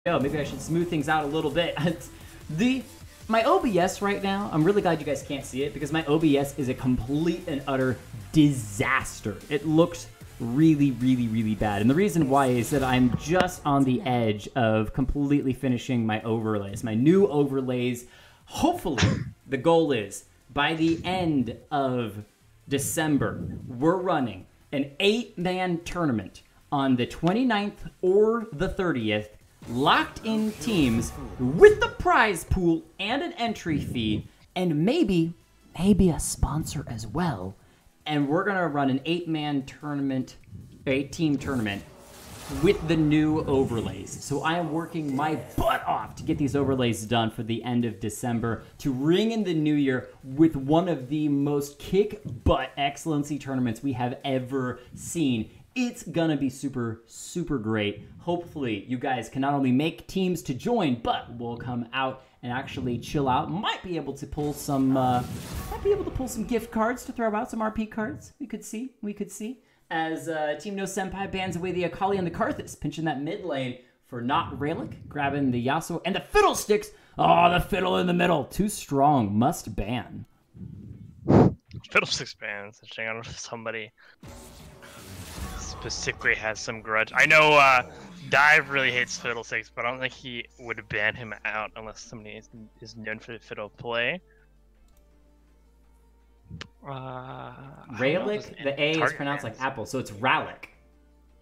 Oh, maybe I should smooth things out a little bit. My OBS right now, I'm really glad you guys can't see it because my OBS is a complete and utter disaster. It looks really, really, really bad. And the reason why is that I'm just on the edge of completely finishing my overlays, my new overlays. Hopefully, the goal is by the end of December, we're running an 8-man tournament on the 29th or the 30th, locked in teams with the prize pool and an entry fee and maybe a sponsor as well. And we're going to run an 8-man tournament, 8-team tournament with the new overlays. So I am working my butt off to get these overlays done for the end of December to ring in the new year with one of the most kick-butt XLNC tournaments we have ever seen. It's gonna be super, super great. Hopefully, you guys can not only make teams to join, but will come out and actually chill out. Might be able to pull some, gift cards to throw out, some RP cards. We could see. As Team No Senpai bans away the Akali and the Karthus, pinching that mid lane for not Ralyk, grabbing the Yasuo and the Fiddlesticks. Oh, the fiddle in the middle, too strong. Must ban. Fiddlesticks ban. Switching on somebody. Specifically has some grudge. I know Dive really hates Fiddlesticks, but I don't think he would ban him out unless somebody is known for fiddle play. Ralyk, the A is pronounced like apple, so it's Ralyk.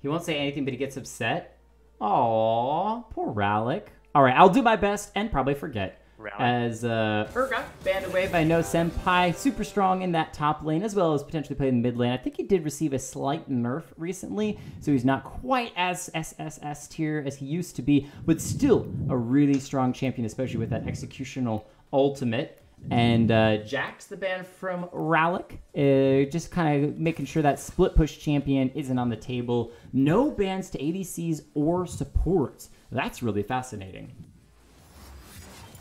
He won't say anything, but he gets upset. Aww, poor Ralyk. Alright, I'll do my best and probably forget. Ralyk. As Urgot banned away by No Senpai, super strong in that top lane, as well as potentially playing in the mid lane. I think he did receive a slight nerf recently, so he's not quite as SSS tier as he used to be, but still a really strong champion, especially with that executional ultimate. And Jax, the ban from Ralyk, just kind of making sure that split push champion isn't on the table. No bans to ADCs or supports. That's really fascinating.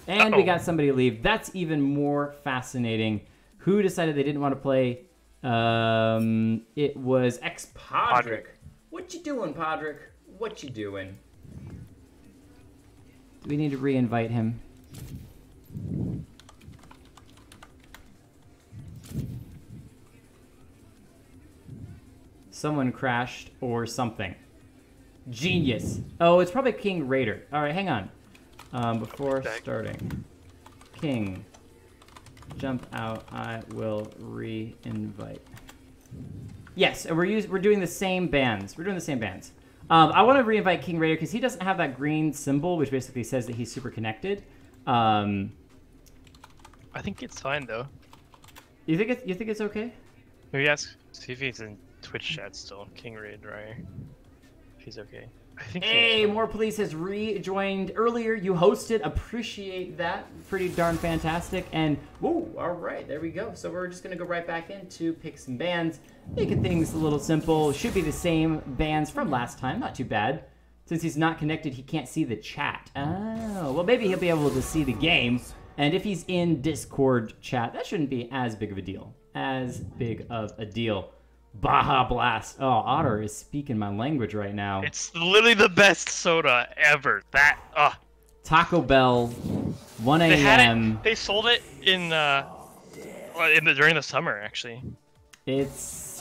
And we got somebody leave. That's even more fascinating. Who decided they didn't want to play? It was Podrick. What you doing, Podrick? What you doing? Do we need to re-invite him? Someone crashed or something. Genius. Oh, it's probably King Raider. All right, hang on. Before starting, King, jump out. I will re-invite. Yes, and we're doing the same bands. We're doing the same bands. I want to re-invite King Raider because he doesn't have that green symbol, which basically says that he's super connected. I think it's fine though. You think it's okay? Maybe see if he's in Twitch chat still. King Raid, right? If he's okay. I think hey, More Police has rejoined earlier. You hosted. Appreciate that. Pretty darn fantastic. And, whoa, all right, there we go. So we're just going to go right back into picks and bans, making things a little simple. Should be the same bans from last time. Not too bad. Since he's not connected, he can't see the chat. Oh, well, maybe he'll be able to see the game. And if he's in Discord chat, that shouldn't be as big of a deal. Baja Blast. Oh, Otter is speaking my language right now. It's literally the best soda ever. Taco Bell, 1 a.m. They sold it during the summer, actually. Did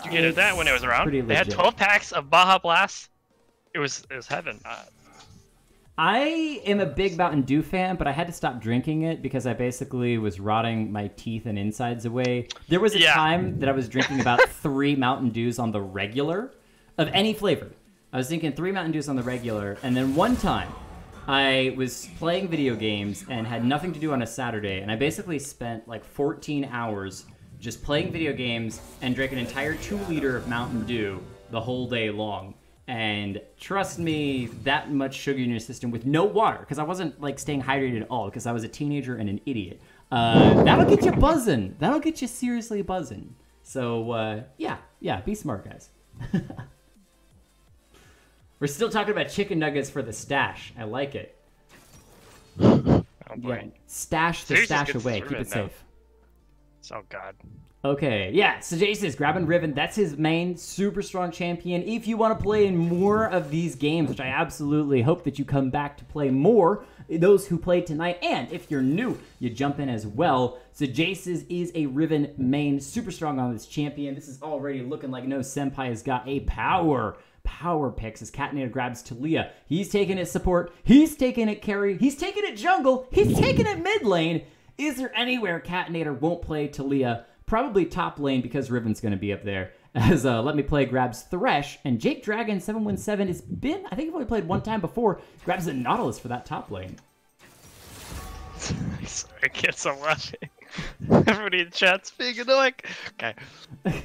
you get that when it was around? They had 12 packs of Baja Blast. It was heaven. I am a big Mountain Dew fan, but I had to stop drinking it because I basically was rotting my teeth and insides away. There was a time that I was drinking about 3 Mountain Dews on the regular of any flavor. I was drinking 3 Mountain Dews on the regular, and then one time I was playing video games and had nothing to do on a Saturday, and I basically spent like 14 hours just playing video games and drank an entire 2-liter of Mountain Dew the whole day long. And trust me, that much sugar in your system with no water, because I wasn't like staying hydrated at all, because I was a teenager and an idiot. That'll get you buzzing. That'll get you seriously buzzing. So yeah, be smart, guys. We're still talking about chicken nuggets for the stash. I like it. Oh boy. Yeah, stash the stash away. Keep it safe. Oh god. Okay, yeah, so Jace is grabbing Riven. That's his main super strong champion. If you want to play in more of these games, which I absolutely hope that you come back to play more, those who played tonight, and if you're new, you jump in as well. So Jace's is a Riven main, super strong on this champion. This is already looking like No Senpai has got a power picks as Catnator grabs Talia. He's taking it support, he's taking it carry, he's taking it jungle, he's taking it mid lane. Is there anywhere Catnator won't play Talia? Probably top lane because Riven's going to be up there. As Let Me Play grabs Thresh, and Jake Dragon 717 has been, I think I've only played one time before, grabs the Nautilus for that top lane. Sorry, I can't stop laughing. Everybody in chat's being annoying. Okay,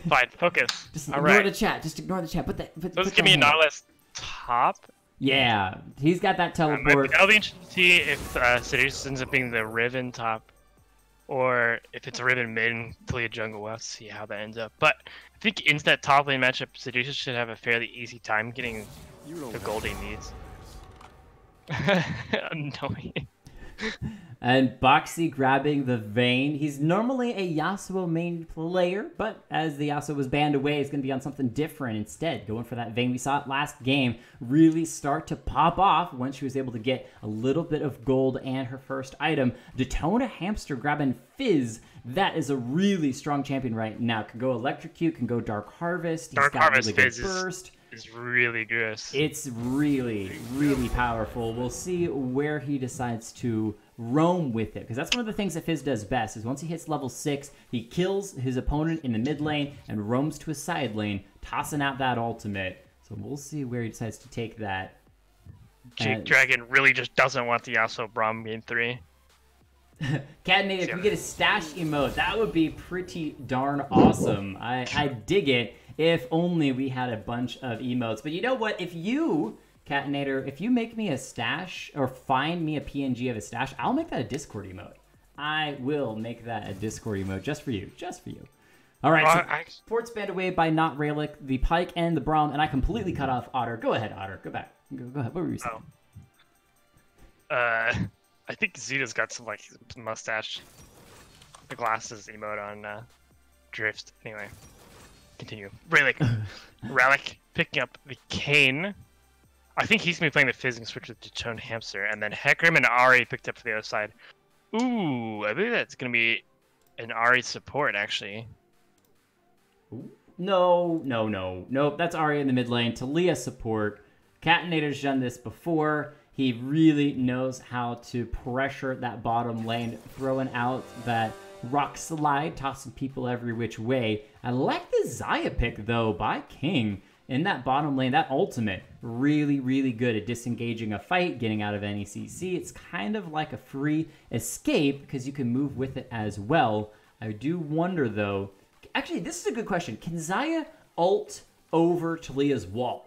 fine, focus. Just ignore the chat. Just ignore the chat. Just give me a Nautilus top. Yeah, he's got that teleport. I'll be interested to see if Seduce ends up being the Riven top. Or if it's a Riven mid, Talia jungle, we'll have to see how that ends up. But I think into that top lane matchup, Seducer should have a fairly easy time getting the gold he needs. Annoying. And Boxy grabbing the Vayne. He's normally a Yasuo main player, but as the Yasuo was banned away, he's going to be on something different instead. Going for that Vayne. We saw it last game really start to pop off once she was able to get a little bit of gold and her first item. Daytona Hamster grabbing Fizz. That is a really strong champion right now. Can go Electrocute, can go Dark Harvest. Dark Harvest really good Fizz burst. Is really good. It's really, really powerful. We'll see where he decides to roam with it, because that's one of the things that Fizz does best, is once he hits level 6, he kills his opponent in the mid lane and roams to a side lane, tossing out that ultimate. So we'll see where he decides to take that. Jake Dragon really just doesn't want the Yasuo Braum game 3. Catnator, if we get a stash emote, that would be pretty darn awesome. I dig it. If only we had a bunch of emotes. But you know what? If you, Catnator, if you make me a stash or find me a PNG of a stash, I'll make that a Discord emote. I will make that a Discord emote just for you. Just for you. All right, so ports banned away by not Ralyk, the Pike, and the Braum, and I completely cut off Otter. Go ahead, Otter. Go back. Go ahead. What were you saying? I think Zeta's got some, like, mustache, the glasses emote on Drift. Anyway. Continue. Ralyk picking up the Kayn. I think he's going to be playing the Fizz and switch with Daytona Hamster. And then Hecarim and Ahri picked up for the other side. Ooh, I believe that's going to be an Ahri support, actually. No. That's Ahri in the mid lane. Talia support. Catnator's done this before. He really knows how to pressure that bottom lane, throwing out that rock slide, tossing people every which way. I like the Xayah pick, though, by King in that bottom lane. That ultimate, really, really good at disengaging a fight, getting out of any CC. It's kind of like a free escape because you can move with it as well. I do wonder, though. Actually, this is a good question. Can Xayah ult over Talia's wall?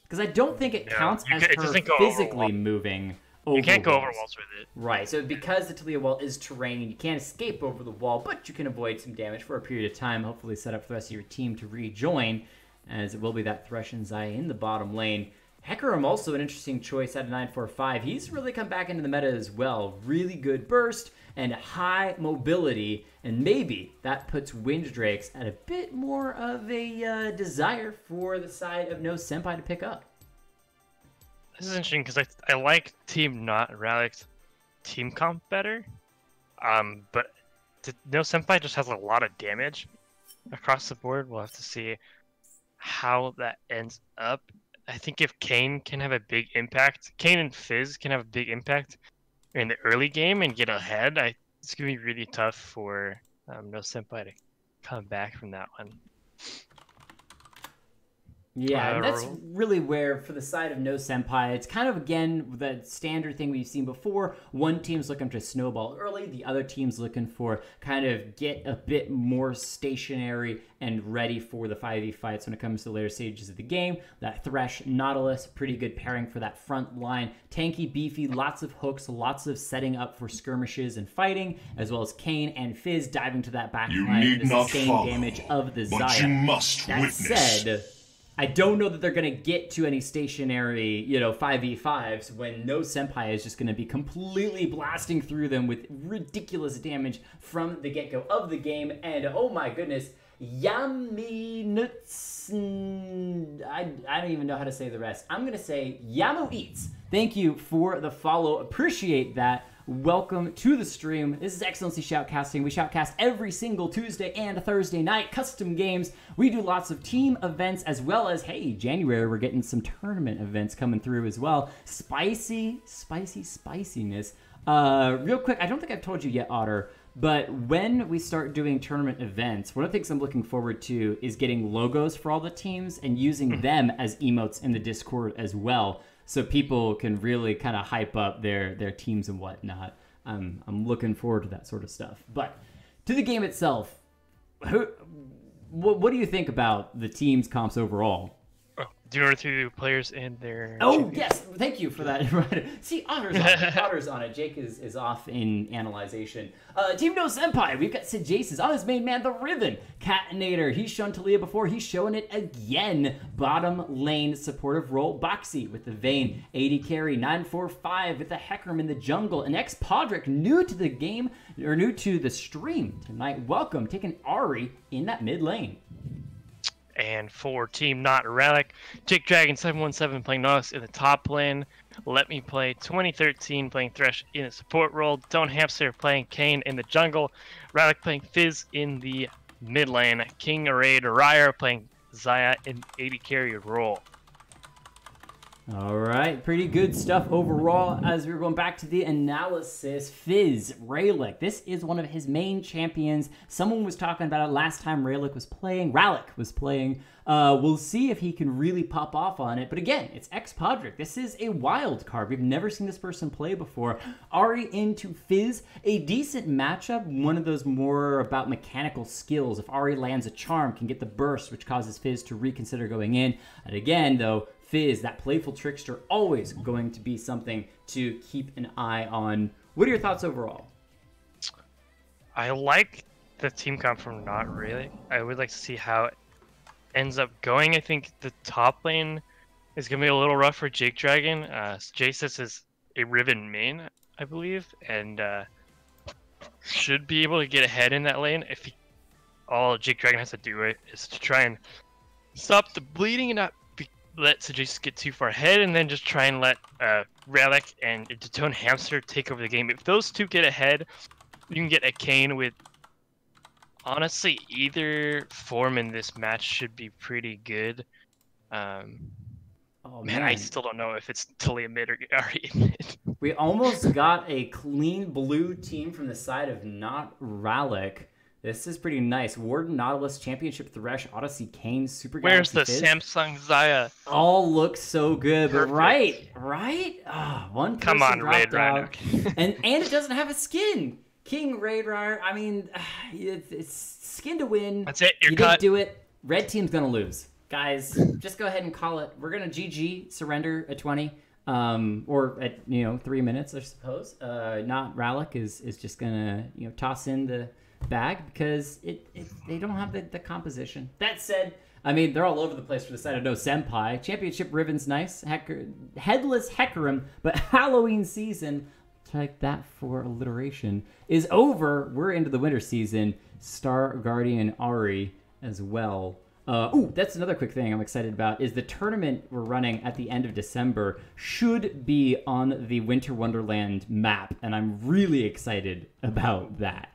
Because I don't think it counts as her physically moving. You can't go over walls with it. Right, so because the Talia wall is terrain, you can't escape over the wall, but you can avoid some damage for a period of time, hopefully set up for the rest of your team to rejoin, as it will be that Thresh and Xayah in the bottom lane. Hecarim also an interesting choice at a 945. He's really come back into the meta as well. Really good burst and high mobility, and maybe that puts Wind Drakes at a bit more of a desire for the side of No Senpai to pick up. This is interesting because I like Team Not Ralyk's team comp better, but No Senpai just has a lot of damage across the board. We'll have to see how that ends up. I think if Kayn can have a big impact, Kayn and Fizz can have a big impact in the early game and get ahead, it's going to be really tough for No Senpai to come back from that one. Yeah, and that's really where, for the side of No Senpai, it's kind of, again, the standard thing we've seen before. One team's looking to snowball early, the other team's looking for kind of get a bit more stationary and ready for the 5v fights when it comes to the later stages of the game. That Thresh, Nautilus, pretty good pairing for that front line. Tanky, beefy, lots of hooks, lots of setting up for skirmishes and fighting, as well as Kayn and Fizz diving to that back line and the sustained damage of the Xayah. You must that witness. said, I don't know that they're going to get to any stationary, 5v5s when no Senpai is just going to be completely blasting through them with ridiculous damage from the get-go of the game. And oh my goodness, Yami Nuts. I don't even know how to say the rest. I'm going to say Yamu Eats. Thank you for the follow. Appreciate that. Welcome to the stream. This is XLNC Shoutcasting. We shoutcast every single Tuesday and Thursday night. Custom games. We do lots of team events as well as, hey, January, we're getting some tournament events coming through as well. Spicy spiciness. Real quick, I don't think I've told you yet, Otter, but when we start doing tournament events, one of the things I'm looking forward to is getting logos for all the teams and using them as emotes in the Discord as well. So people can really kind of hype up their teams and whatnot. I'm looking forward to that sort of stuff. But to the game itself, what do you think about the team's comps overall? Do you want to do players and their... Oh, champions? yes. Thank you for that. See, Otter's on it. Otter's on it. Jake is off in analyzation. Team No Senpai. We've got Sid Jace's on his main man, the Riven. Catinator. He's shown Talia before. He's showing it again. Bottom lane supportive role. Boxy with the Vayne. 80 carry. 945 with the Hecarim in the jungle. And X-Podrick, new to the game, or new to the stream tonight. Welcome. Taking Ari in that mid lane. And for Team Not Ralyk, Jake Dragon 717 playing Nautilus in the top lane. Let Me Play 2013 playing Thresh in the support role. Don't Hamster playing Kane in the jungle. Ralyk playing Fizz in the mid lane. King Raid Ryer playing Zaya in 80 carry role. All right, pretty good stuff overall. As we're going back to the analysis, Fizz, Ralyk. This is one of his main champions. Someone was talking about it last time Ralyk was playing. We'll see if he can really pop off on it. But again, it's X-Podrick. This is a wild card. We've never seen this person play before. Ari into Fizz, a decent matchup. One of those more about mechanical skills. If Ari lands a charm, can get the burst, which causes Fizz to reconsider going in. And again, though, Fizz, that playful trickster, always going to be something to keep an eye on. What are your thoughts overall? I like the team comp from Not Really. I would like to see how it ends up going. I think the top lane is going to be a little rough for Jake Dragon. Jace is a Riven main, I believe, and should be able to get ahead in that lane. All Jake Dragon has to do is to try and stop the bleeding and not let Jace get too far ahead, and then just try and let Ralyk and Detone Hamster take over the game. If those two get ahead, you can get a Kane with... Honestly, either form in this match should be pretty good. Oh man, I still don't know if it's Talia mid or Ari mid. We almost got a clean blue team from the side of Not Ralyk. This is pretty nice. Warden, Nautilus, Championship, Thresh, Odyssey, Kane, Super Where's Galaxy the Fizz? Samsung Zaya? All looks so good, Perfect. but right? One person Come on, dropped Raid out. Rhino. and it doesn't have a skin. King Raid Ryer, I mean, it's skin to win. That's it, you're you cut. didn't do it. Red team's gonna lose. Guys, just go ahead and call it. We're gonna GG, surrender at 20. Or at 3 minutes, I suppose. Not Ralyk is just gonna toss in the bag because they don't have the composition. That said, I mean, they're all over the place for the side of No Senpai. Championship Riven's nice. Headless Hecarim, but Halloween season, take that for alliteration, is over. We're into the winter season. Star Guardian Ari as well. That's another quick thing I'm excited about is the tournament we're running at the end of December should be on the Winter Wonderland map, and I'm really excited about that.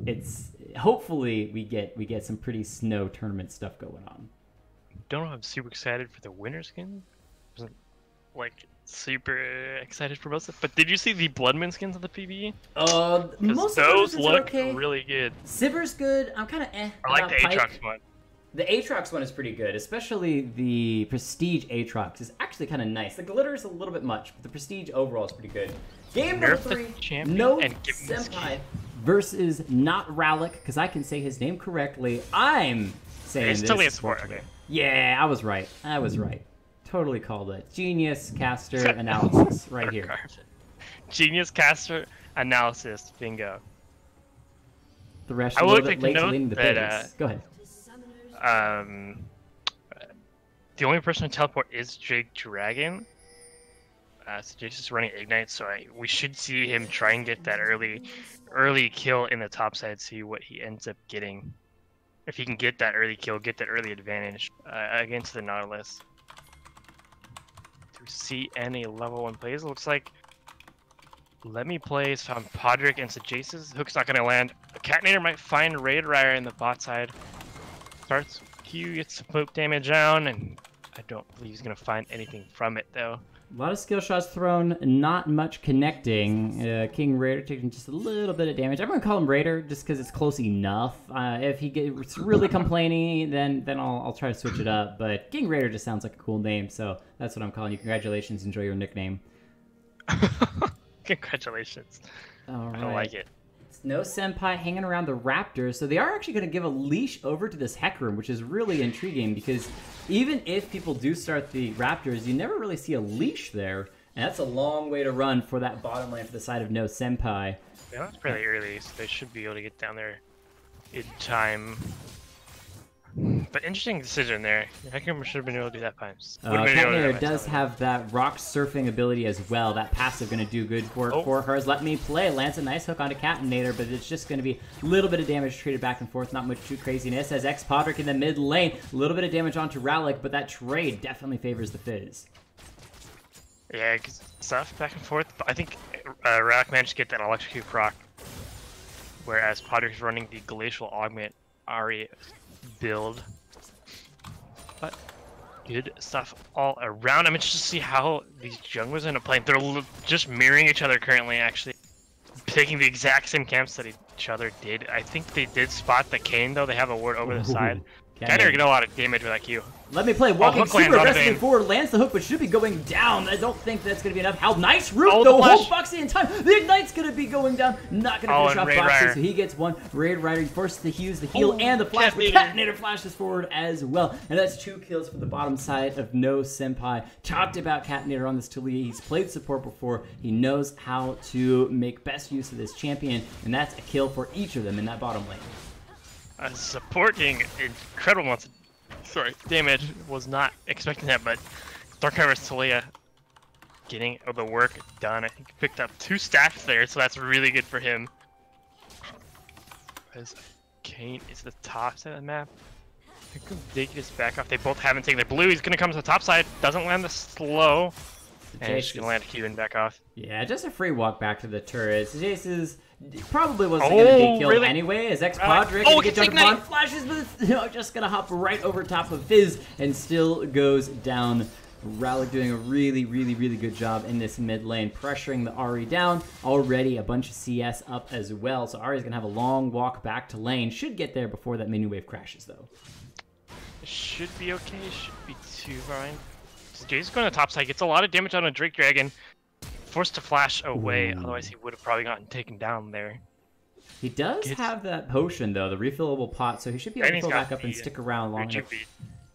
It's hopefully we get some pretty snow tournament stuff going on. Don't know. I'm super excited for the winter skin. Wasn't super excited for most of it. But did you see the Bloodmoon skins on the PvE? Most those of look okay. really good. Sivir's good. I'm kind of I like the Aatrox one. The Aatrox one is pretty good, especially the Prestige Aatrox is actually kind of nice. The glitter is a little bit much, but the Prestige overall is pretty good. Game number 3, No Senpai versus Not Ralyk, because I can say his name correctly. I'm saying it's this. Talia support, okay. Yeah, I was right. Totally called it. Genius caster analysis right here. Genius caster analysis, bingo. The rest a little bit late to leading the bigs. Go ahead. The only person to teleport is Jake Dragon. So Jace is running Ignite, so we should see him try and get that early kill in the top side, see what he ends up getting. If he can get that early kill, get that early advantage against the Nautilus. Do we see any level 1 plays? It looks like Let Me Plays found Podrick and Jace's. Hook's not going to land. Catnator might find Raid Rider in the bot side. Starts Q, gets some poke damage down, and I don't believe he's going to find anything from it, though. A lot of skill shots thrown, not much connecting. King Raider taking just a little bit of damage. I'm going to call him Raider just because it's close enough. If he gets really complaining, then I'll try to switch it up. But King Raider just sounds like a cool name, so that's what I'm calling you. Congratulations. Enjoy your nickname. Congratulations. All right. I like it. It's no Senpai hanging around the Raptors, so they are actually going to give a leash over to this Hecarim, which is really intriguing because even if people do start the Raptors, you never really see a leash there, and that's a long way to run for that bottom lane for the side of no Senpai. Yeah, that's pretty early, so they should be able to get down there in time. But interesting decision there. Hecarim should have been able to do that times. Catnator does have that rock surfing ability as well. That passive going to do good work for hers. Let Me Play lands a nice hook onto Catnator, but it's just going to be a little bit of damage traded back and forth. Not much too craziness. As X Podrick in the mid lane, a little bit of damage onto Ralyk, but that trade definitely favors the Fizz. Yeah, stuff back and forth. But I think Ralyk managed to get that electrocute proc, whereas Podrick's running the Glacial Augment Ari build. But good stuff all around. I'm interested to see how these junglers end up playing. They're just mirroring each other currently, actually. Taking the exact same camps that each other did. I think they did spot the Kayn, though. They have a ward over the side. Catnator get a lot of damage with that Q. Let Me Play walking super aggressively forward, lands the hook, but should be going down. I don't think that's going to be enough. How nice root, though. Hold Foxy in time. The Ignite's going to be going down. Not going to finish off Foxy, so he gets one. Raid Rider forced to use the heal and the flash, but Catnator flashes forward as well. And that's 2 kills for the bottom side of no Senpai. Talked about Catnator on this Talia. He's played support before. He knows how to make best use of this champion, and that's a kill for each of them in that bottom lane. Supporting incredible amounts of damage. Was not expecting that, but Dark Harvest Talia getting the work done. I think he picked up 2 stacks there, so that's really good for him. As Kayn is the top side of the map. I think they can just back off. They both haven't taken their blue. He's gonna come to the top side. Doesn't land the slow. And he's gonna land a Q and back off. Yeah, just a free walk back to the turrets. Jace's probably wasn't going to be killed anyway, as X Podrick gonna get jumped upon, flashes, but just going to hop right over top of Fizz and still goes down. Ralyk doing a really good job in this mid lane, pressuring the Ahri down. Already a bunch of CS up as well, so Ahri's going to have a long walk back to lane. Should get there before that mini wave crashes, though. It should be okay, should be too fine. So Jay's going to top side, gets a lot of damage on a Drake Dragon. Forced to flash away, otherwise he would have probably gotten taken down there. He does have that potion, though, the refillable pot, so he should be able to fill back up and stick around long enough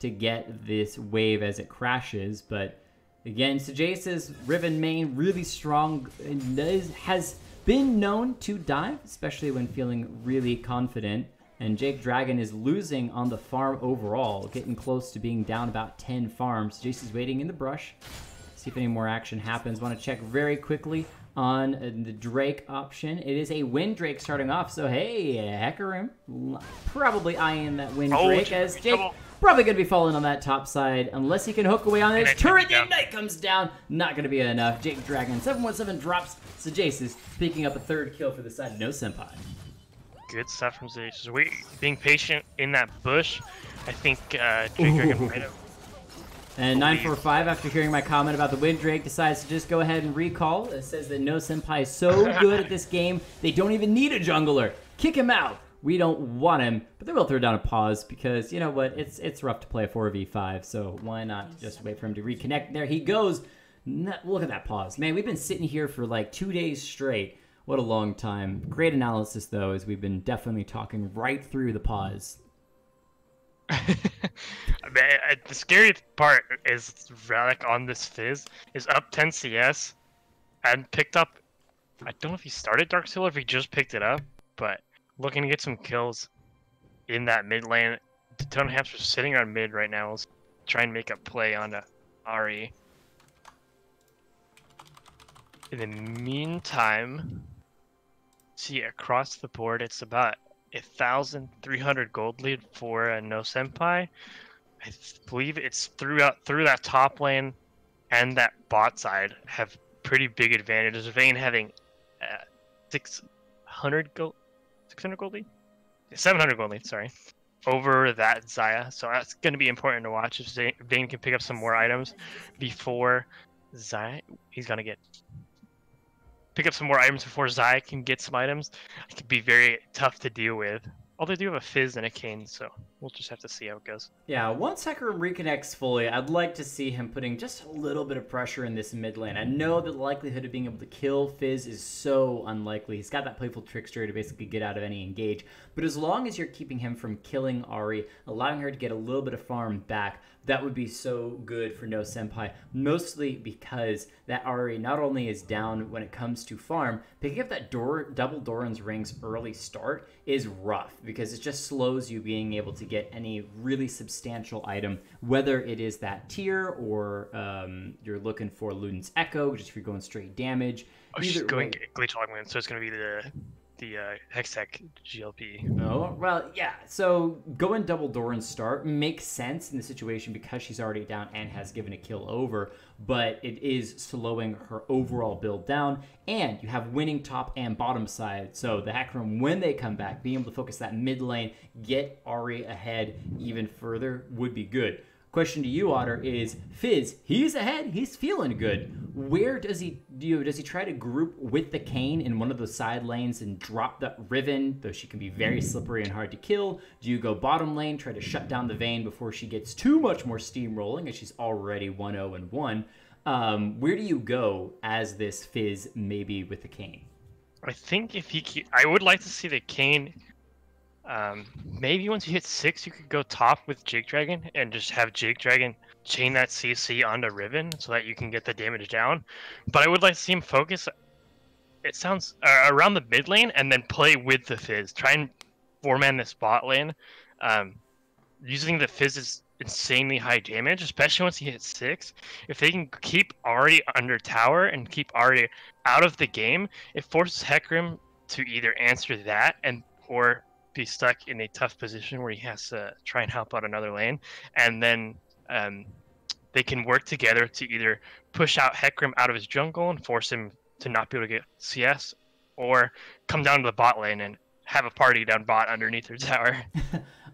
to get this wave as it crashes. But again, Jace's Riven main really strong, and has been known to dive, especially when feeling really confident. And Jake Dragon is losing on the farm overall, getting close to being down about 10 farms. Jace is waiting in the brush. See if any more action happens. Want to check very quickly on the Drake option. It is a Wind Drake starting off, so hey, Hecarim probably eyeing that Wind Drake, as Jake probably going to be falling on that top side unless he can hook away on this turret. The Ignite comes down, not going to be enough. Jake Dragon 717 drops, so Jace is picking up a 3rd kill for the side of no Senpai. Good stuff from Jace. Being patient in that bush. I think Drake Dragon might have. And 945, after hearing my comment about the Wind Drake, decides to just go ahead and recall. It says that no Senpai is so good at this game, they don't even need a jungler. Kick him out. We don't want him. But they will throw down a pause because, you know what, it's rough to play a 4v5, so why not just wait for him to reconnect. There he goes. Look at that pause. Man, we've been sitting here for like 2 days straight. What a long time. Great analysis, though, as we've been definitely talking right through the pause. The scary part is Ralyk on this Fizz is up 10 CS and picked up, I don't know if he started Dark Seal or if he just picked it up, but looking to get some kills in that mid lane. The Tone Hamster's sitting on mid right now. try and make a play on Ari. In the meantime, see across the board, it's about 1,300 gold lead for No Senpai. I believe it's through that top lane and that bot side have pretty big advantages. Vayne having 600 gold lead, 700 gold lead, sorry, over that Xayah. So that's going to be important to watch if Vayne can pick up some more items before Xayah. He's going to pick up some more items before Xayah can get some items. It could be very tough to deal with. Although they do have a Fizz and a Kayn, so we'll just have to see how it goes. Yeah, once Hecarim reconnects fully, I'd like to see him putting just a little bit of pressure in this mid lane. I know that the likelihood of being able to kill Fizz is so unlikely. He's got that playful trickster to basically get out of any engage. But as long as you're keeping him from killing Ahri, allowing her to get a little bit of farm back, that would be so good for No Senpai. Mostly because that Ahri not only is down when it comes to farm, picking up that double Doran's Rings early start is rough, because it just slows you being able to get any really substantial item, whether it is that tier or you're looking for Luden's Echo, just if you're going straight damage. Oh, she's going Glitch Augment, so it's going to be the Hextech GLP. Oh, well, yeah. So going double Doran start makes sense in the situation because she's already down and has given a kill over, but it is slowing her overall build down, and you have winning top and bottom side. So the Hecarim, when they come back, being able to focus that mid lane, get Ahri ahead even further would be good. Question to you, Otter, is Fizz, he's ahead, he's feeling good. Where does he try to group with the Kayn in one of those side lanes and drop the Riven, though she can be very slippery and hard to kill? Do you go bottom lane, try to shut down the Vayne before she gets too much more steam rolling, as she's already 1-0-1? Where do you go as this Fizz, maybe with the Kayn? I think I would like to see the Kayn. Maybe once you hit 6, you could go top with Jake Dragon and just have Jake Dragon chain that CC onto Riven so that you can get the damage down. But I would like to see him focus, it sounds, around the mid lane and then play with the Fizz. Try and 4-man this bot lane. Using the Fizz's insanely high damage, especially once he hits 6. If they can keep Ahri under tower and keep Ahri out of the game, it forces Hecarim to either answer that or be stuck in a tough position where he has to try and help out another lane, and then they can work together to either push out Hecarim out of his jungle and force him to not be able to get CS, or come down to the bot lane and have a party down bot underneath their tower.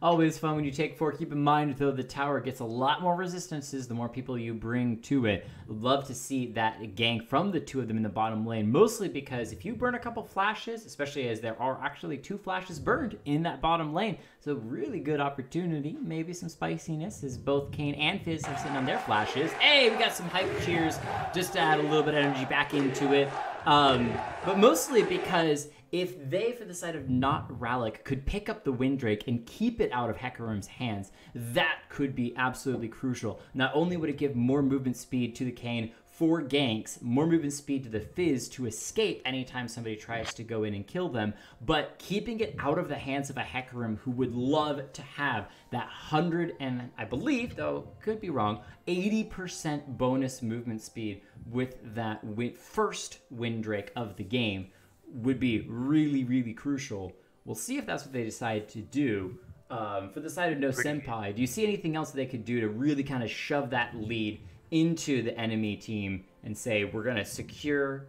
Always fun when you take 4. Keep in mind, though, the tower gets a lot more resistances the more people you bring to it. Love to see that gank from the 2 of them in the bottom lane, mostly because if you burn a couple flashes, especially as there are actually 2 flashes burned in that bottom lane, so really good opportunity, maybe some spiciness, as both Kayn and Fizz are sitting on their flashes. Hey, we got some hype cheers just to add a little bit of energy back into it. But mostly because if they, for the side of not Ralyk, could pick up the Windrake and keep it out of Hecarim's hands, that could be absolutely crucial. Not only would it give more movement speed to the Kayn for ganks, more movement speed to the Fizz to escape anytime somebody tries to go in and kill them, but keeping it out of the hands of a Hecarim who would love to have that 100 and, I believe, though could be wrong, 80% bonus movement speed with that first Windrake of the game would be really, really crucial. We'll see if that's what they decide to do. For the side of No Senpai, do you see anything else that they could do to really kind of shove that lead into the enemy team and say, we're going to secure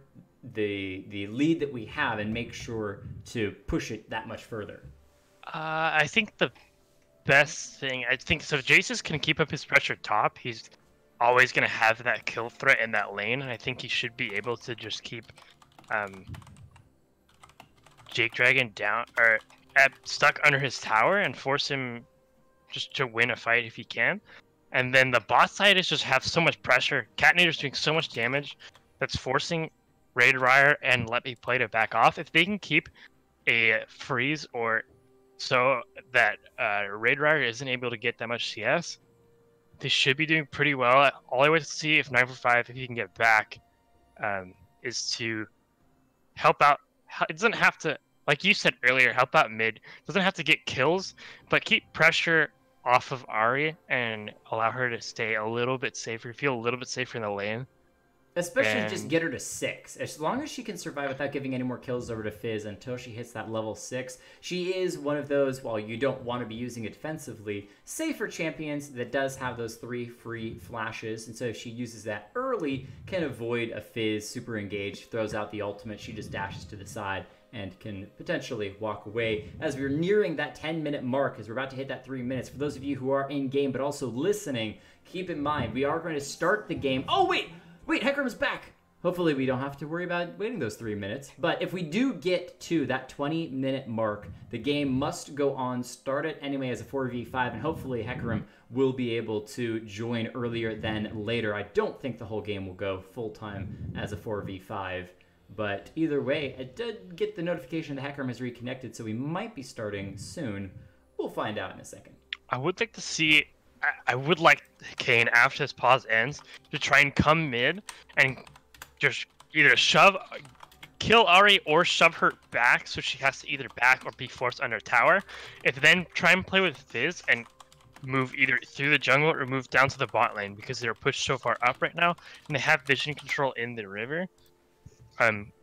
the lead that we have and make sure to push it that much further? I think the best thing, so if Jace's can keep up his pressure top, he's always going to have that kill threat in that lane, and I think he should be able to just keep Jake Dragon down or stuck under his tower and force him just to win a fight if he can. And then the bot side is just have so much pressure. Catnator's doing so much damage that's forcing Raid-Rire and Let Me Play to back off. If they can keep a freeze or so that Raid-Rire isn't able to get that much CS, they should be doing pretty well. All I would see if 945, if he can get back, is to help out. It doesn't have to, like you said earlier, help out mid. Doesn't have to get kills, but keep pressure off of Ari and allow her to stay a little bit safer, feel a little bit safer in the lane. Especially just get her to 6. As long as she can survive without giving any more kills over to Fizz until she hits that level 6, she is one of those, while you don't want to be using it defensively, safer champions that does have those 3 free flashes. And so if she uses that early, can avoid a Fizz super engaged, throws out the ultimate, she just dashes to the side and can potentially walk away. As we're nearing that 10-minute mark, as we're about to hit that 3 minutes, for those of you who are in-game but also listening, keep in mind, we are going to start the game. Oh, wait! Wait, Hecarim's back! Hopefully we don't have to worry about waiting those 3 minutes. But if we do get to that 20-minute mark, the game must go on, start it anyway as a 4v5, and hopefully Hecarim will be able to join earlier than later. I don't think the whole game will go full-time as a 4v5. But either way, I did get the notification that Hecarim has reconnected, so we might be starting soon. We'll find out in a second. I would like to see... I would like Kane, after this pause ends, to try and come mid and just either kill Ari or shove her back so she has to either back or be forced under tower. If then try and play with Fizz and move either through the jungle or move down to the bot lane because they're pushed so far up right now and they have vision control in the river.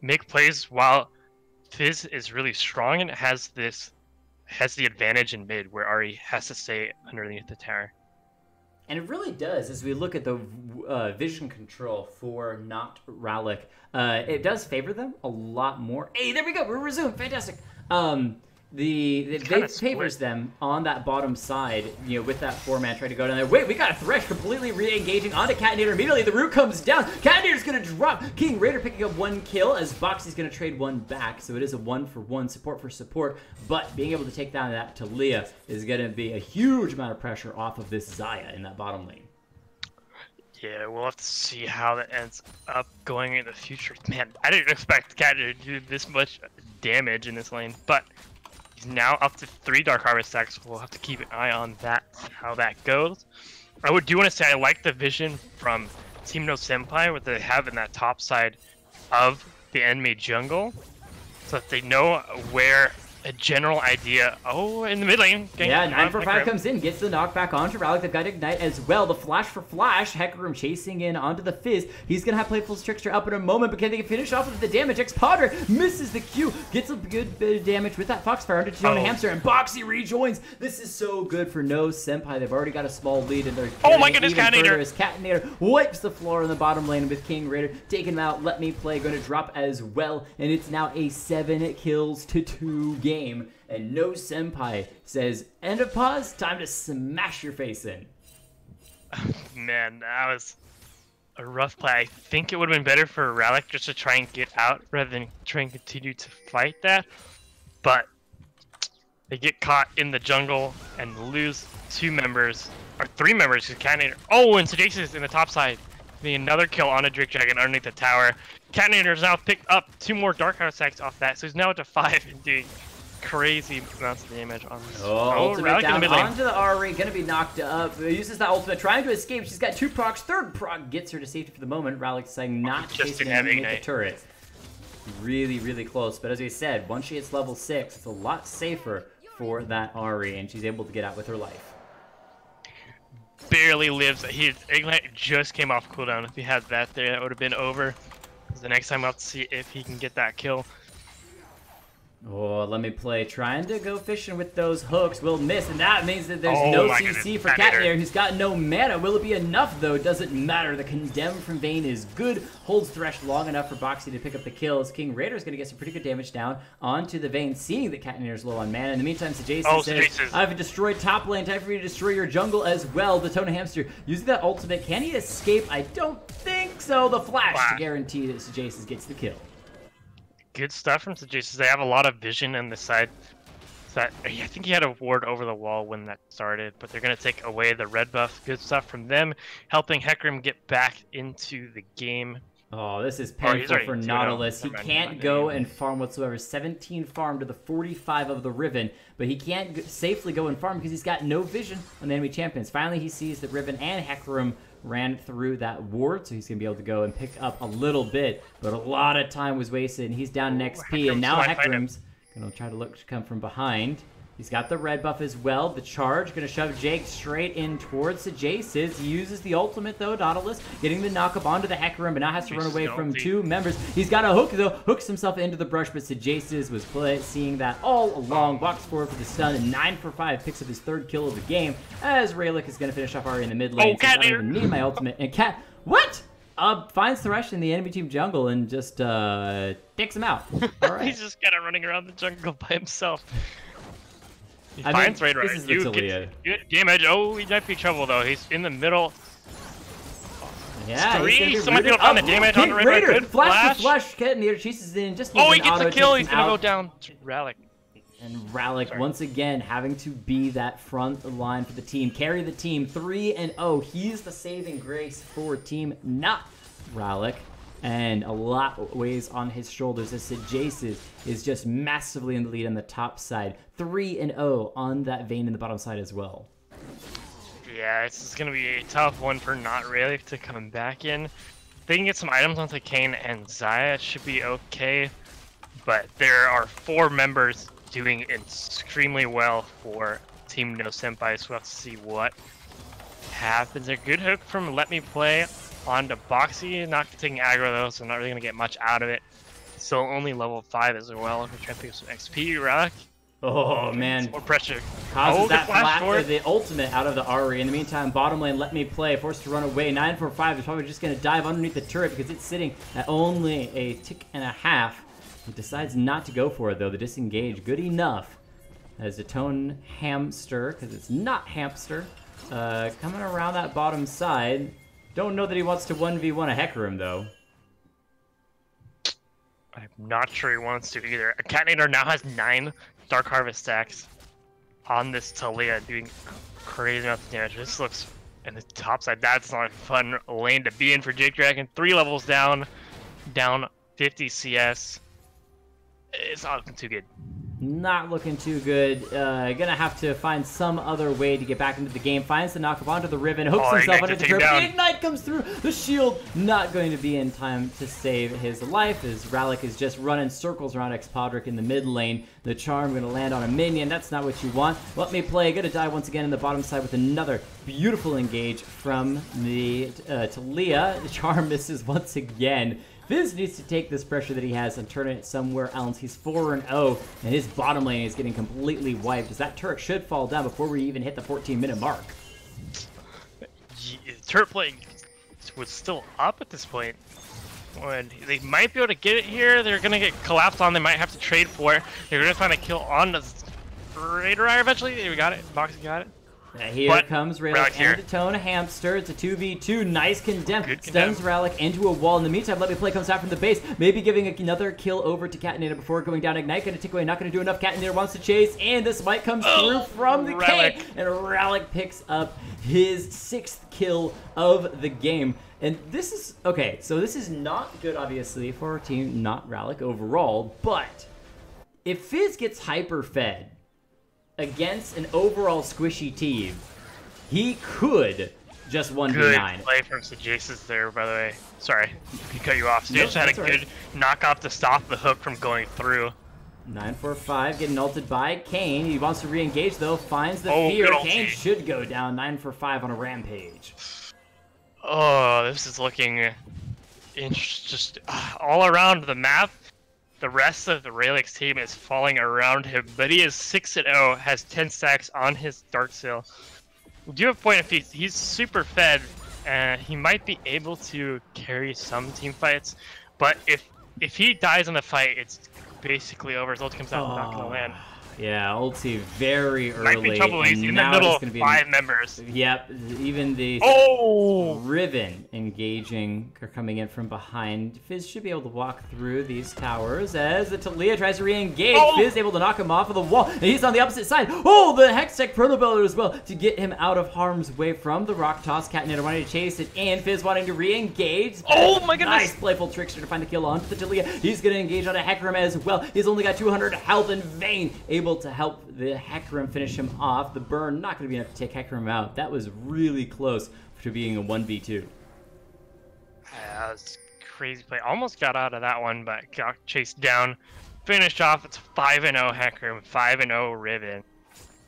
Make plays while Fizz is really strong and has the advantage in mid where Ari has to stay underneath the tower. And it really does, as we look at the vision control for not Ralyk, it does favor them a lot more. Hey, there we go, we're resumed, fantastic. It favors them on that bottom side, you know, with that 4-man trying to go down there. Wait, we got a Thresh completely re-engaging onto Catinator immediately. The root comes down. Catinator's going to drop. King Raider picking up 1 kill as Boxy's going to trade 1 back. So it is a 1-for-1 support for support. But being able to take down that Talia is going to be a huge amount of pressure off of this Xayah in that bottom lane. Yeah, we'll have to see how that ends up going in the future. Man, I didn't expect Catinator to do this much damage in this lane, but he's now up to 3 Dark Harvest stacks. We'll have to keep an eye on that, how that goes. I do want to say I like the vision from Team No Senpai, what they have in that top side of the enemy jungle, so that they know where a general idea. Oh, in the mid lane. Yeah, 945 comes in, gets the knockback onto Ralyk. They've got Ignite as well. The flash for flash. Hecarim chasing in onto the Fizz. He's going to have Playful's Trickster up in a moment, but can they finish off with the damage? X-Podder misses the Q, gets a good bit of damage with that Foxfire onto Jonah Hamster, and Boxy rejoins. This is so good for No Senpai. They've already got a small lead, and they're oh my goodness, Catinator! Catinator wipes the floor in the bottom lane with King Raider. Taking him out, Let Me Play going to drop as well, and it's now a 7-kills-to-2 game. And No Senpai says, end of pause, time to smash your face in. Man, that was a rough play. I think it would have been better for Ralyk just to try and get out rather than try and continue to fight that. But they get caught in the jungle and lose 2 members, or 3 members, because Catinator. Oh, and Sejace is in the top side. Getting another kill on a Drake Dragon underneath the tower. Catinator has now picked up 2 more Dark House stacks off that, so he's now up to 5 and doing crazy amounts of damage on this. Ultimate down onto the Ari, gonna be knocked up. Uses that ultimate, trying to escape. She's got 2 procs. 3rd proc gets her to safety for the moment. Ralyk saying not chasing the turret. Really, really close. But as we said, once she hits level 6, it's a lot safer for that Ari, and she's able to get out with her life. Barely lives. His Ignite just came off cooldown. If he had that there, that would have been over. The next time we'll have to see if he can get that kill. Oh, Let Me Play. Trying to go fishing with those hooks. Will miss, and that means that there's no CC for Catinator, who's got no mana. Will it be enough, though? It doesn't matter. The Condemn from Vayne is good. Holds Thresh long enough for Boxy to pick up the kills. King Raider's going to get some pretty good damage down onto the Vayne, seeing that Catinator's low on mana. In the meantime, Sejace says, I've destroyed top lane. Time for you to destroy your jungle as well. The Tona Hamster using that ultimate. Can he escape? I don't think so. The flash to guarantee that Sejace gets the kill. Good stuff from Sejace. They have a lot of vision on the side. I think he had a ward over the wall when that started, but they're going to take away the red buff. Good stuff from them, helping Hecarim get back into the game. Oh, this is painful for Nautilus. He can't go and farm whatsoever. 17 farm to the 45 of the Riven, but he can't safely go and farm because he's got no vision on the enemy champions. Finally, he sees that Riven and Hecarim ran through that ward, so he's going to be able to go and pick up a little bit, but a lot of time was wasted, and he's down in XP, and now Hecarim's going to try to look to come from behind. He's got the red buff as well. The charge going to shove Jake straight in towards the Jaces. He uses the ultimate, though. Nautilus getting the knock-up onto the Hecarim, but now has to run away from 2 members. He's got a hook, though. Hooks himself into the brush, but Jaces was seeing that all along. Walks forward for the stun, and 9 for 5 picks up his 3rd kill of the game, as Ralyk is going to finish off Ari in the mid lane. Oh, so I don't even need my ultimate. And Cat... What? Finds Thresh in the enemy team jungle and just takes him out. All right. He's just kind of running around the jungle by himself. He I finds mean, right this is the Talia. Game edge. Oh, he might be in trouble though. He's in the middle. Yeah, Someone can find the damage on the Raider. Good Flash. Near chases in. Just he gets the kill. He's gonna go down to Ralyk. And Ralyk once again having to be that front line for the team, carry the team 3-0. He's the saving grace for team, not Ralyk. And a lot weighs on his shoulders as Jaces is just massively in the lead on the top side. 3-0 on that vein in the bottom side as well. Yeah, this is going to be a tough one for not Ralyk to come back in. They can get some items onto Kayn and Xayah. It should be okay. But there are 4 members doing extremely well for Team No Senpai, so we'll have to see what happens. A good hook from Let Me Play onto Boxy, not taking aggro though, so not really gonna get much out of it. Still only level 5 as well. We're trying to pick up some XP. Ralyk. Oh man, more pressure. Causes that flash for the ultimate out of the Ari. In the meantime, bottom lane, Let Me Play, forced to run away. 9 for 5 is probably just gonna dive underneath the turret because it's sitting at only a tick and a half. He decides not to go for it though. The disengage, good enough. As the Tone Hamster, because it's not Hamster, coming around that bottom side. Don't know that he wants to 1v1 a Hecarim, though. I'm not sure he wants to either. A Catnator now has 9 Dark Harvest stacks on this Talia, doing crazy amounts of damage. This looks, in the top side, that's not a fun lane to be in for Jake Dragon. 3 levels down 50 CS. It's not looking too good. Not looking too good. Gonna have to find some other way to get back into the game. Finds the knock-up onto the Riven, hooks himself under the turret. The Ignite comes through. The shield not going to be in time to save his life as Ralyk is just running circles around Xpodrick in the mid lane. The charm gonna land on a minion. That's not what you want. Let Me Play. Gonna die once again in the bottom side with another beautiful engage from the Talia. The charm misses once again. Fizz needs to take this pressure that he has and turn it somewhere else. He's 4-0, and his bottom lane is getting completely wiped, as that turret should fall down before we even hit the 14-minute mark. Turret play was still up at this point. And they might be able to get it here. They're going to get collapsed on. They might have to trade for it. They're going to find a kill on the Raider eventually. We got it. Boxy got it. Here comes Ralyk and the Tone Hamster. It's a 2v2. Nice condemn. Stuns Ralyk into a wall. In the meantime, Let Me Play comes out from the base, maybe giving another kill over to Catnator before going down. Ignite going to take away. Not going to do enough. Catnator wants to chase, and this might come through from the K. And Ralyk picks up his 6th kill of the game. And this is, okay, so this is not good, obviously, for a team not Ralyk overall, but if Fizz gets hyper-fed against an overall squishy team, he could just 1v9. Good play from Jaces there, by the way. Sorry, he cut you off. So just had a good knock-off to stop the hook from going through. 9-4-5, getting ulted by Kayn. He wants to re-engage, though. Finds the fear. Kayn should go down 9-4-5 on a rampage. Oh, this is looking just all around the map. The rest of the Ralyk's team is falling around him, but he is 6-0, has 10 stacks on his Darksail. We do have a point if he's super fed, he might be able to carry some team fights, but if he dies in the fight, it's basically over. His ult comes out and not gonna land. Yeah, ulti very early. Might be trouble. He's in the middle of 5 members. Yep, even the Riven engaging or coming in from behind. Fizz should be able to walk through these towers as the Talia tries to re-engage. Fizz able to knock him off of the wall, and he's on the opposite side. Oh, the Hextech Protobeller as well to get him out of harm's way from the Rock Toss. Catnator wanting to chase it, and Fizz wanting to re-engage. Oh my goodness! Nice playful trickster to find the kill onto the Talia. He's going to engage on a Hecarim as well. He's only got 200 health in vain. Able to help the Hecarim finish him off. The burn not going to be enough to take Hecarim out. That was really close to being a 1v2. That was crazy play. Almost got out of that one, but got chased down. Finished off. It's 5-0 Hecarim, 5-0 Riven.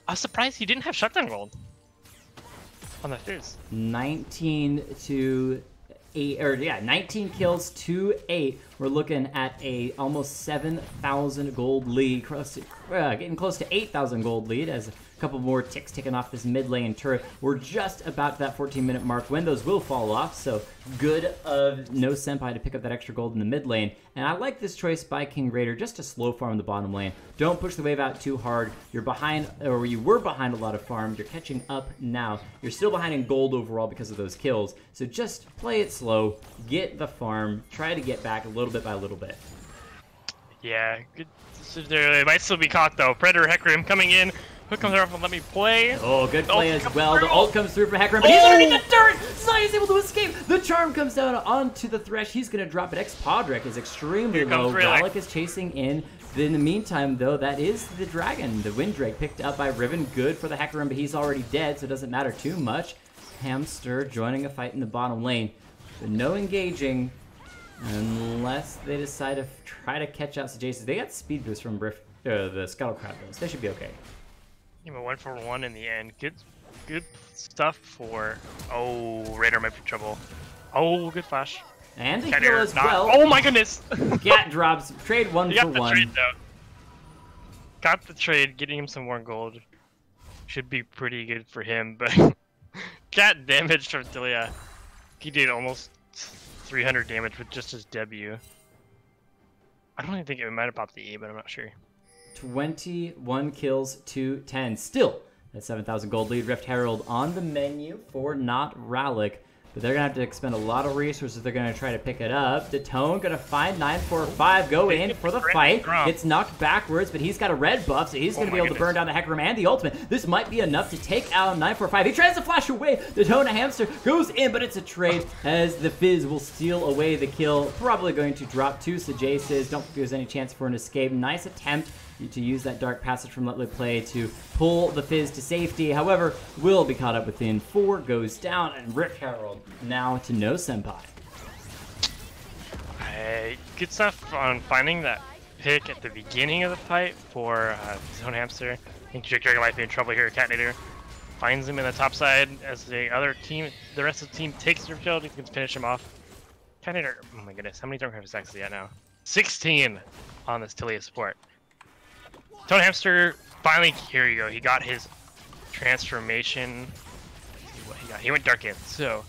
I was surprised he didn't have shutdown gold on the Fizz. 19 to 8, or yeah, 19 kills to 8. We're looking at a almost 7,000 gold lead, getting close to 8,000 gold lead as a couple more ticks ticking off this mid lane turret. We're just about to that 14-minute mark when those will fall off, so good of No Senpai to pick up that extra gold in the mid lane. And I like this choice by King Raider just to slow farm the bottom lane. Don't push the wave out too hard. You're behind, or you were behind a lot of farm. You're catching up now. You're still behind in gold overall because of those kills. So just play it slow, get the farm, try to get back a little bit by a little bit. Yeah, good. They might still be caught though. Predator Hecarim coming in. Hook comes off and let me play. Oh, good play as well. The ult comes through for Hecarim, but he's underneath the turret! Sai is able to escape! The charm comes down onto the Thresh. He's going to drop it. X-Podrick is extremely low. Ralyk is chasing in. In the meantime, though, that is the dragon. The Windrake picked up by Riven. Good for the Hecarim, but he's already dead, so it doesn't matter too much. Hamster joining a fight in the bottom lane. But no engaging unless they decide to try to catch out Sejaces. They got speed boost from the Scuttlecrab, though, so they should be okay. Yeah, 1-for-1 in the end. Good stuff for. Oh, Raider might be trouble. Oh, good flash. And the kill as well. Oh my goodness! Cat drops. Trade 1 for 1. Got the trade though. Got the trade. Getting him some more gold should be pretty good for him. But Cat damage from Delia. He did almost 300 damage with just his W. I don't even think it might have popped the E, but I'm not sure. 21 kills to 10. Still, that 7,000 gold lead. Rift Herald on the menu for not Ralyk. But they're going to have to expend a lot of resources if they're going to try to pick it up. Detone going to find 945, go in for the fight. Gets knocked backwards, but he's got a red buff, so he's going to be able to burn down the Hecarim and the ultimate. This might be enough to take out 945. He tries to flash away. Detone, a hamster, goes in, but it's a trade as the Fizz will steal away the kill. Probably going to drop two Sejaces. Don't think there's any chance for an escape. Nice attempt to use that Dark Passage from Let Live Play to pull the Fizz to safety. However, will be caught up within 4, goes down, and Rift Herald now to No Senpai. Good stuff on finding that pick at the beginning of the fight for his own hamster. I think Jake Dragon might be in trouble here. Catnator finds him in the top side as the rest of the team takes Rift Herald. He can finish him off. Catnator, oh my goodness, how many Dark Passage stacks is he at now? 16 on this Tilia support. Tone Hamster, finally, here you go. He got his transformation. Let's see what he got. He went Dark in, so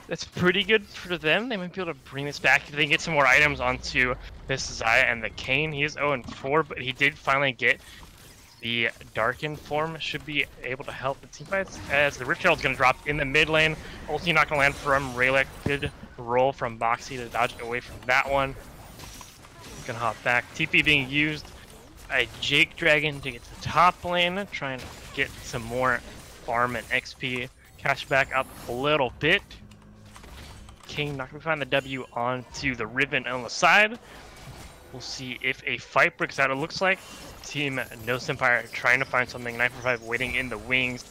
that's pretty good for them. They might be able to bring this back if they can get some more items onto this Zaya and the Kayn. He is 0-4, but he did finally get the Darken form. Should be able to help the team fights as the Rift Herald's going to drop in the mid lane. Ulti not going to land from Ralyk. Good roll from Boxy to dodge away from that one. Gonna hop back. TP being used. A Jake Dragon to get to the top lane, trying to get some more farm and XP. Cash back up a little bit. King not going to find the W onto the Riven on the side. We'll see if a fight breaks out. It looks like Team No Senpai are trying to find something. 945 waiting in the wings.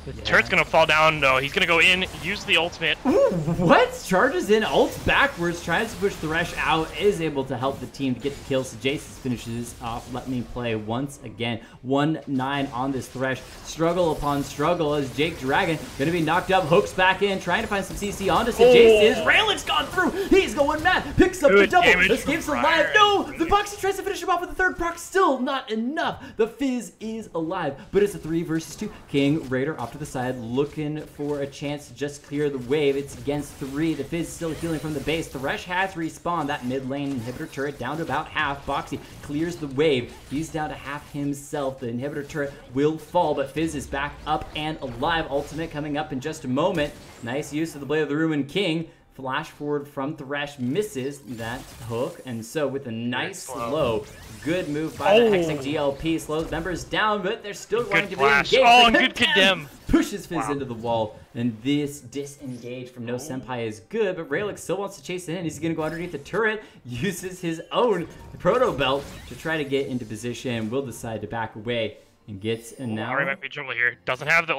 The turret's going to fall down, though. He's going to go in, use the ultimate. Ooh, what? Charges in, ult backwards, tries to push Thresh out, is able to help the team to get the kill. So Jace finishes off Let Me Play once again. 1-9 on this Thresh. Struggle upon struggle as Jake Dragon going to be knocked up, hooks back in, trying to find some CC onto Sejaces. Raylyk's gone through. He's going mad. Picks up the double. Escapes alive. No! The Boxy tries to finish him off with the third proc. Still not enough. The Fizz is alive, but it's a 3 versus 2. King Raider off to the side, looking for a chance to just clear the wave. It's against 3. The Fizz still healing from the base. Thresh has respawned. That mid lane inhibitor turret down to about half. Boxy clears the wave. He's down to half himself. The inhibitor turret will fall, but Fizz is back up and alive. Ultimate coming up in just a moment. Nice use of the Blade of the Ruin King. Flash forward from Thresh, misses that hook, and so with a nice slow, good move by the Hextech GLP, slows members down, but they're still going to be engaged. Oh, good condemn! Pushes Fizz into the wall, and this disengage from No Senpai is good, but Ralyk still wants to chase it in. He's going to go underneath the turret, uses his own Proto Belt to try to get into position, will decide to back away. And gets, and now Ari might be in trouble here. Doesn't have the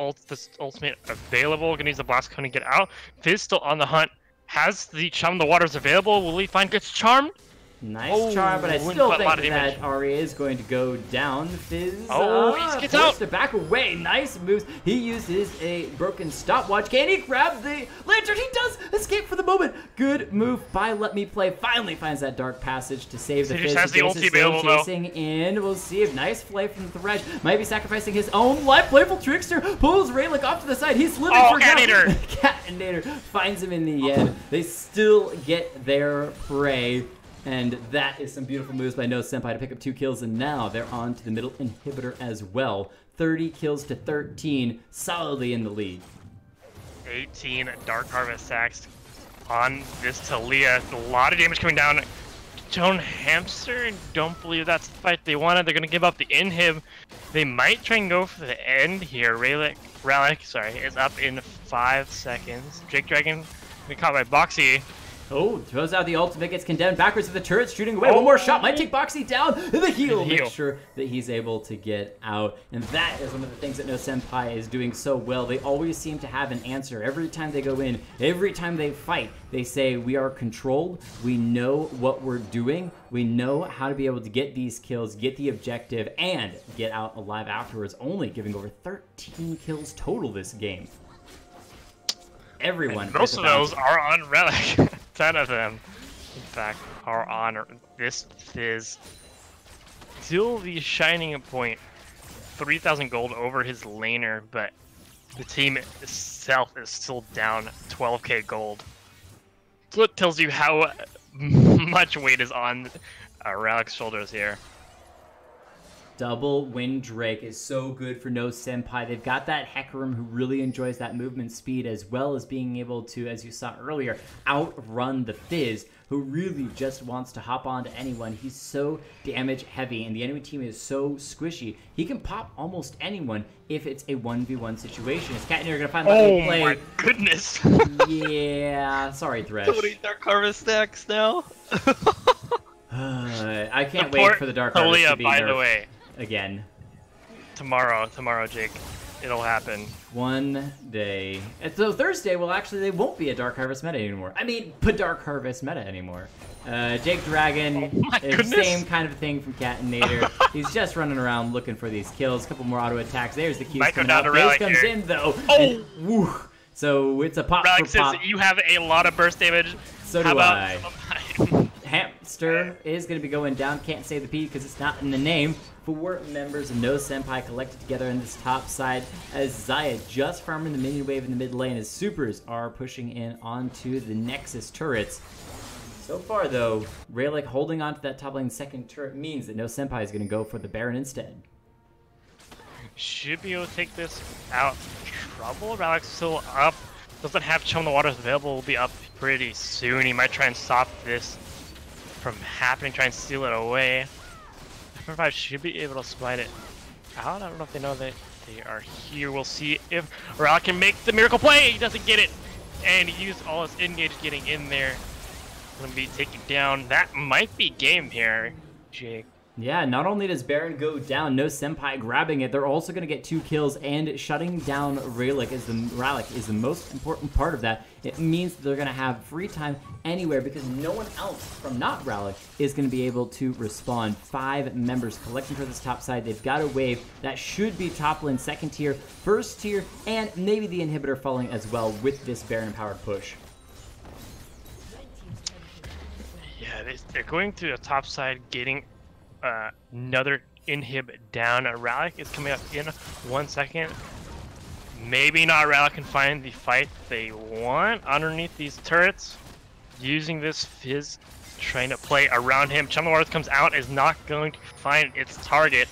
ultimate available. Gonna use the blast cone to get out. Fizz still on the hunt. Has the Charm the Waters available? Will he find Gets Charmed? Nice charm, but I still think that Ari is going to go down. Fizz. Oh, he gets out. To back away. Nice moves. He uses a broken stopwatch. Can he grab the lantern? He does escape for the moment. Good move by Let Me Play. Finally finds that dark passage to save the Fizz. He just has the ulti available though. Chasing in. We'll see if nice play from the Thresh. Might be sacrificing his own life. Playful Trickster pulls Ralyk off to the side. He's slipping for Catinator. Catinator finds him in the end. They still get their prey. And that is some beautiful moves by No Senpai to pick up 2 kills, and now they're on to the middle inhibitor as well. 30 kills to 13, solidly in the lead. 18 Dark Harvest sacks on this Talia. A lot of damage coming down. Joan Hamster, don't believe that's the fight they wanted. They're going to give up the inhib. They might try and go for the end here. Ralyk, is up in 5 seconds. Jake Dragon getting caught by Boxy. Oh, throws out the ultimate, gets condemned backwards to the turret, shooting away. One more shot, might take Boxy down. The heal, make sure that he's able to get out. And that is one of the things that No Senpai is doing so well. They always seem to have an answer. Every time they go in, every time they fight, they say, we are controlled, we know what we're doing, we know how to be able to get these kills, get the objective, and get out alive afterwards, only giving over 13 kills total this game. Everyone. And most of those are on Ralyk. 10 of them, in fact, are on this Fizz. Still the shining point. 3,000 gold over his laner, but the team itself is still down 12k gold. So it tells you how much weight is on Ralyk's shoulders here. Double Wind Drake is so good for No Senpai. They've got that Hecarim who really enjoys that movement speed, as well as being able to, as you saw earlier, outrun the Fizz, who really just wants to hop onto anyone. He's so damage heavy, and the enemy team is so squishy. He can pop almost anyone if it's a 1v1 situation. Is Catinator gonna find that play? Oh my goodness! Yeah, sorry, Thresh. So many Dark Harvest stacks now. I can't wait for the Dark Harvest to be by the way. Again. Tomorrow, Jake. It'll happen. One day. And so Thursday, well, actually, they won't be a Dark Harvest meta anymore. I mean, Dark Harvest meta anymore. Jake Dragon, same kind of thing from Catinator. He's just running around looking for these kills. A couple more auto attacks. There's the Q's coming out. Base comes in, though. Oh! And, woo, so it's a pop Ralyk for pop. says you have a lot of burst damage. So do I. Hamster is going to be going down. Can't say the P because it's not in the name. 4 members of No Senpai collected together in this top side as Zaya just farming the minion wave in the mid lane as supers are pushing in onto the Nexus turrets. So far, though, Ralyk holding onto that top lane second turret means that No Senpai is going to go for the Baron instead. Should be able to take this out trouble. Ralyk's still up. Doesn't have Chum the Waters available. Will be up pretty soon. He might try and stop this from happening, try and steal it away. F5 should be able to smite it out. I don't know if they know that they are here. We'll see if Ralyk can make the miracle play. He doesn't get it. And he used all his engage getting in there. Gonna be taken down. That might be game here, Jake. Yeah, not only does Baron go down, No Senpai grabbing it, they're also going to get 2 kills, and shutting down Ralyk is the most important part of that. It means they're going to have free time anywhere because no one else from not Ralyk is going to be able to respond. 5 members collecting for this top side. They've got a wave that should be top lane, second tier, first tier, and maybe the inhibitor falling as well with this Baron-powered push. Yeah, they're going to the top side, getting another inhib down. Ralyk is coming up in 1 second. Maybe not. Ralyk can find the fight they want underneath these turrets. Using this Fizz, trying to play around him. Chum comes out, is not going to find its target.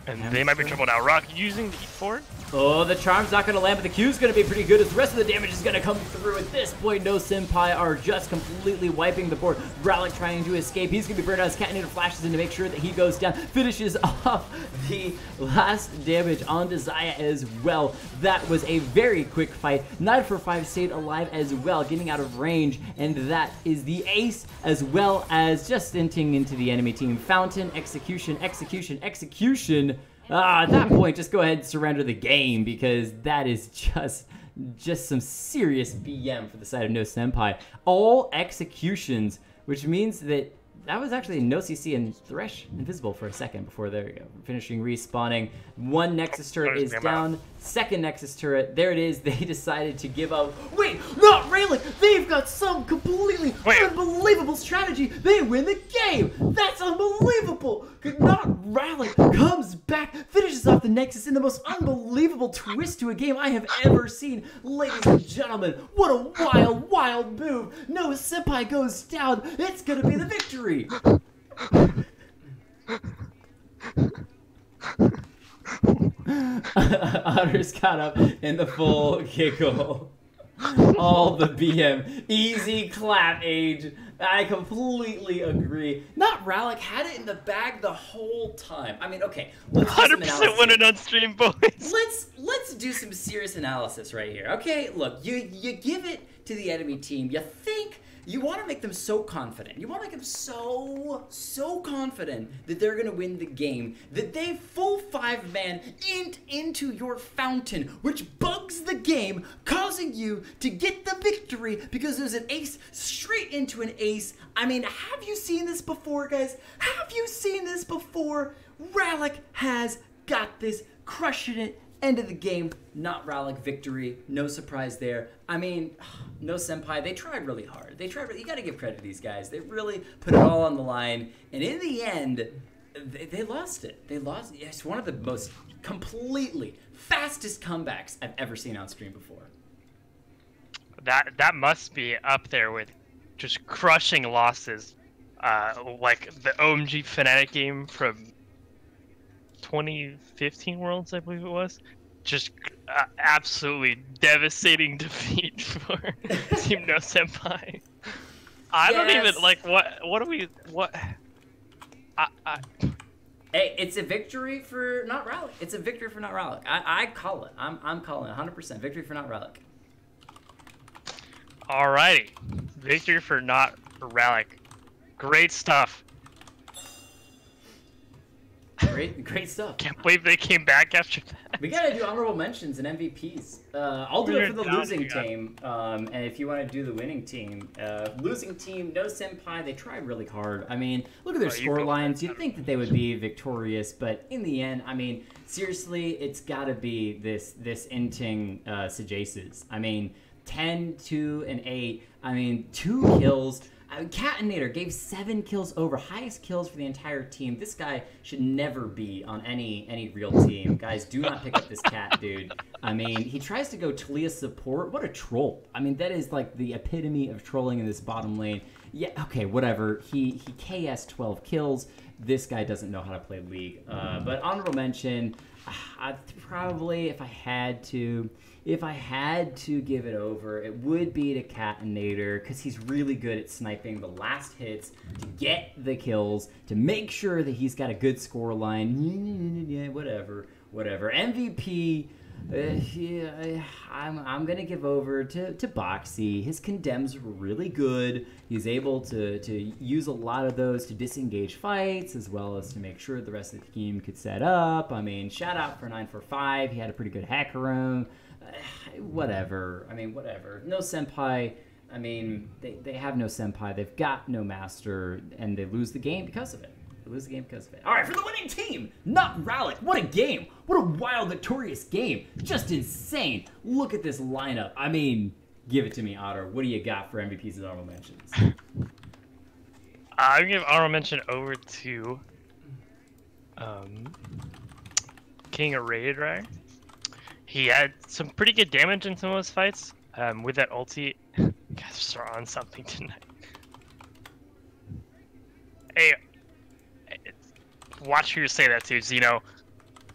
And they might be in trouble now. Rock using the E4. Oh, the charm's not going to land, but the Q's going to be pretty good as the rest of the damage is going to come through. At this point, No Senpai are just completely wiping the board. Ralyk trying to escape. He's going to be burned out as Catinator flashes in to make sure that he goes down. Finishes off the last damage onto Zaya as well. That was a very quick fight. 9 for 5 stayed alive as well, getting out of range. And that is the ace, as well as just stinting into the enemy team. Fountain, execution, execution, execution. At that point, just go ahead and surrender the game because that is just some serious BM for the side of No Senpai. All executions which means that that was actually no CC and Thresh invisible for a second before, there we go, finishing respawning. One Nexus turret is down, second Nexus turret, there it is. They decided to give up. Wait, not Ralyk! They've got some completely unbelievable strategy. They win the game. That's unbelievable. Not Ralyk comes back, finishes off the Nexus in the most unbelievable twist to a game I have ever seen. Ladies and gentlemen, what a wild, wild move. No Senpai goes down. It's gonna be the victory. Otter's caught up in the full giggle. All the BM. Easy clap, Age. I completely agree. Not Ralyk had it in the bag the whole time. I mean, okay, let's do some 100% winning on stream, boys. Let's do some serious analysis right here. Okay, look, you give it to the enemy team. You think you want to make them so confident. You want to make them so confident that they're gonna win the game that they full 5-man into your fountain, which bugs the game, causing you to get the victory because there's an ace straight into an ace. I mean, have you seen this before, guys? Have you seen this before? Ralyk has got this, crushing it. End of the game, not Ralyk victory. No surprise there. I mean, no Senpai. They tried really hard. They tried really, you got to give credit to these guys. They really put it all on the line. And in the end, they lost it. They lost. It's one of the most completely fastest comebacks I've ever seen on stream before. That must be up there with just crushing losses, like the OMG Fnatic game from 2015 Worlds, I believe it was. Just absolutely devastating defeat for Team No Senpai. I don't even like what do we Hey, it's a victory for not Ralyk. It's a victory for not Ralyk. I call it. I'm calling it 100% victory for not Ralyk. Alrighty, victory for not Ralyk. Great stuff. Great stuff. Can't believe they came back after that. We gotta do honorable mentions and MVPs. I'll do it for the losing team. And if you want to do the winning team, losing team, no Senpai. They tried really hard. I mean, look at their score lines. You'd think that they would be victorious, but in the end, I mean, seriously, it's gotta be this Inting Sejaces. I mean, 10, 2, and 8. I mean, 2 kills. Catinator gave 7 kills over, highest kills for the entire team. This guy should never be on any real team. Guys, do not pick up this cat, dude. I mean, he tries to go Talia support. What a troll. I mean, that is like the epitome of trolling in this bottom lane. Yeah, okay, whatever. He KS 12 kills. This guy doesn't know how to play League. But honorable mention, I'd probably, if I had to give it over, it would be to Catinator, because he's really good at sniping the last hits to get the kills, to make sure that he's got a good score line. Yeah, whatever. MVP, I'm going to give over to Boxy. His condemns were really good. He's able to use a lot of those to disengage fights, as well as to make sure the rest of the team could set up. I mean, shout out for 945. He had a pretty good hacker room. Whatever. I mean, whatever. No Senpai. I mean, they have no Senpai. They've got no Master, and they lose the game because of it. All right, for the winning team, not Ralyk. What a game. What a wild, victorious game. Just insane. Look at this lineup. I mean, give it to me, Otter. What do you got for MVPs and honorable mentions? I'm going to give honorable mention over to King of Ralyk. He had some pretty good damage in some of those fights. With that ulti, guys are on something tonight. Hey, watch who you say that to, Zeno.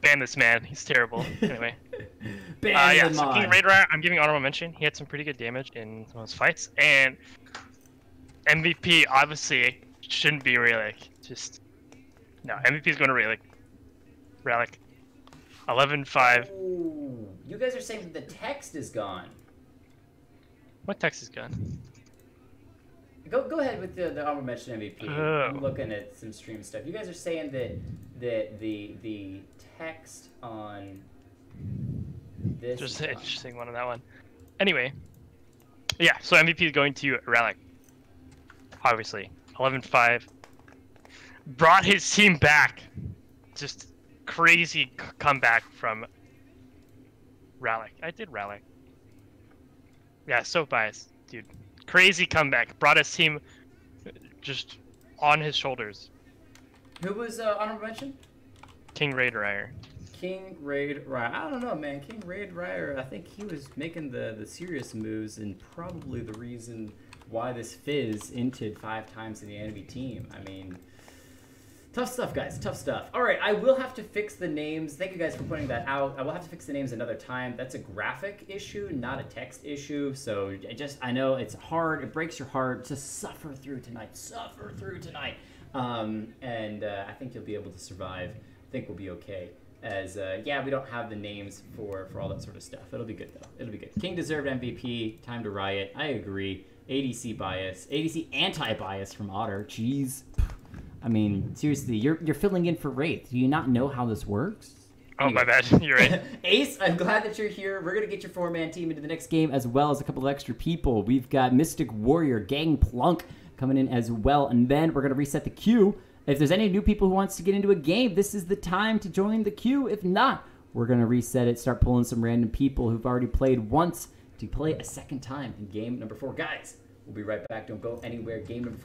Ban this man, he's terrible. Anyway. Yeah, so King of Ralyk, I'm giving honorable mention. He had some pretty good damage in some of those fights. And MVP, obviously, shouldn't be Ralyk. No, MVP is going to Ralyk. 11-5. Ooh, you guys are saying that the text is gone. What text is gone? Go ahead with the honorable mention MVP. I'm looking at some stream stuff. You guys are saying that the text on this. Just an interesting one on that one. Anyway, yeah. So MVP is going to Ralyk. Obviously, 11-5. Brought his team back. Just crazy comeback from Ralyk. I did Ralyk. Yeah, so biased, dude. Crazy comeback. Brought his team just on his shoulders. Who was honorable mention? King Raid King Raid Ryer. I don't know, man. King Raid Ryer, I think he was making the serious moves and probably the reason why this Fizz inted 5 times in the enemy team. I mean, tough stuff, guys. Tough stuff. All right, I will have to fix the names. Thank you guys for pointing that out. I will have to fix the names another time. That's a graphic issue, not a text issue. So I know it's hard. It breaks your heart to suffer through tonight. Suffer through tonight. And I think you'll be able to survive. I think we'll be okay. As yeah, we don't have the names for all that sort of stuff. It'll be good though. It'll be good. King deserved MVP. Time to riot. I agree. ADC bias. ADC anti-bias from Otter. Jeez. I mean, seriously, you're filling in for Wraith. Do you not know how this works? Oh, anyway. My bad. You're right. Ace, I'm glad that you're here. We're going to get your 4-man team into the next game as well as a couple of extra people. We've got Mystic Warrior, Gangplank coming in as well. And then we're going to reset the queue. If there's any new people who wants to get into a game, this is the time to join the queue. If not, we're going to reset it, start pulling some random people who've already played once to play a second time in game number 4. Guys, we'll be right back. Don't go anywhere. Game number 4.